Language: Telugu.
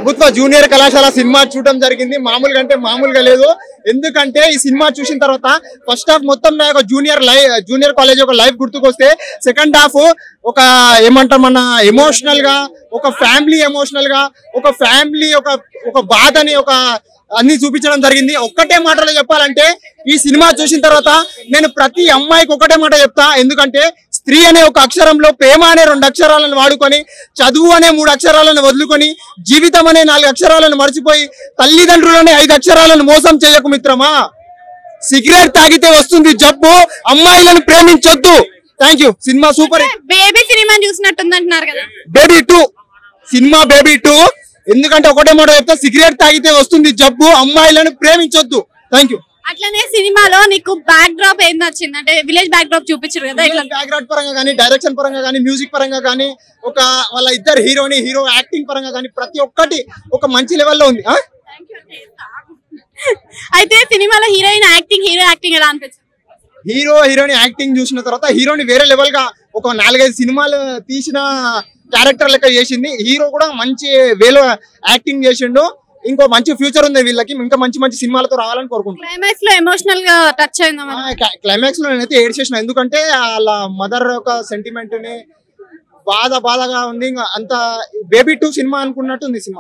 ప్రభుత్వ జూనియర్ కళాశాల సినిమా చూడడం జరిగింది. మామూలుగా అంటే మామూలుగా లేదు. ఎందుకంటే ఈ సినిమా చూసిన తర్వాత ఫస్ట్ హాఫ్ మొత్తం నాకు జూనియర్ కాలేజ్ ఒక లైఫ్ గుర్తుకొస్తే, సెకండ్ హాఫ్ ఒక ఏమంటాం మన ఎమోషనల్ గా, ఒక ఫ్యామిలీ ఎమోషనల్ గా, ఒక ఫ్యామిలీ ఒక బాధని అన్ని చూపించడం జరిగింది. ఒక్కటే మాటలో చెప్పాలంటే ఈ సినిమా చూసిన తర్వాత నేను ప్రతి అమ్మాయికి ఒకటే మాట చెప్తా. ఎందుకంటే స్త్రీ అనే ఒక అక్షరంలో ప్రేమ అనే 2 అక్షరాలను వాడుకొని, చదువు అనే 3 అక్షరాలను వదులుకొని, జీవితం అనే 4 అక్షరాలను మర్చిపోయి, తల్లిదండ్రులనే 5 అక్షరాలను మోసం చేయకు మిత్రమా. సిగరెట్ తాగితే వస్తుంది జబ్బు, అమ్మాయిలను ప్రేమించొద్దు. Thank you. Cinema super. Baby cinema చూసినట్టుంది అంటున్నారు కదా. Baby 2 cinema Baby 2. ఎందుకంటే ఒకటే మాట చెప్తా, సిగరెట్ తాగితే వస్తుంది జబ్బు, అమ్మాయిలను ప్రేమించొద్దు. Thank you. అట్లనే సినిమాలో నీకు బ్యాక్ డ్రాప్ ఏం నచ్చింది? అంటే విలేజ్ బ్యాక్ డ్రాప్ చూపించారు కదా, ఇట్లా బ్యాక్ డ్రాప్ పరంగా కానీ, డైరెక్షన్ పరంగా కానీ, మ్యూజిక్ పరంగా కానీ, వాళ్ళ ఇద్దరు హీరో యాక్టింగ్ పరంగా కానీ ప్రతి ఒక్కటి ఒక మంచి లెవెల్లో ఉంది. అయితే సినిమాలో హీరో యాక్టింగ్ ఎలా అనిపించింది? హీరోయిన్ యాక్టింగ్ చూసిన తర్వాత హీరోని వేరే లెవెల్ గా ఒక 4-5 సినిమాలు తీసిన క్యారెక్టర్ లెక్క చేసింది. హీరో కూడా మంచి వేలో యాక్టింగ్ చేసిండు. ఇంకో మంచి ఫ్యూచర్ ఉంది వీళ్ళకి, ఇంకా మంచి మంచి సినిమాలతో రావాలని కోరుకుంటున్నాను. క్లైమాక్స్ లో ఎమోషనల్ గా టచ్ అయిందా? క్లైమాక్స్ లో నేనైతే ఏడ్చేసిన. ఎందుకంటే వాళ్ళ మదర్ ఒక సెంటిమెంట్ ని బాధగా ఉంది. అంత బేబీ 2 సినిమా అనుకున్నట్టు ఉంది సినిమా.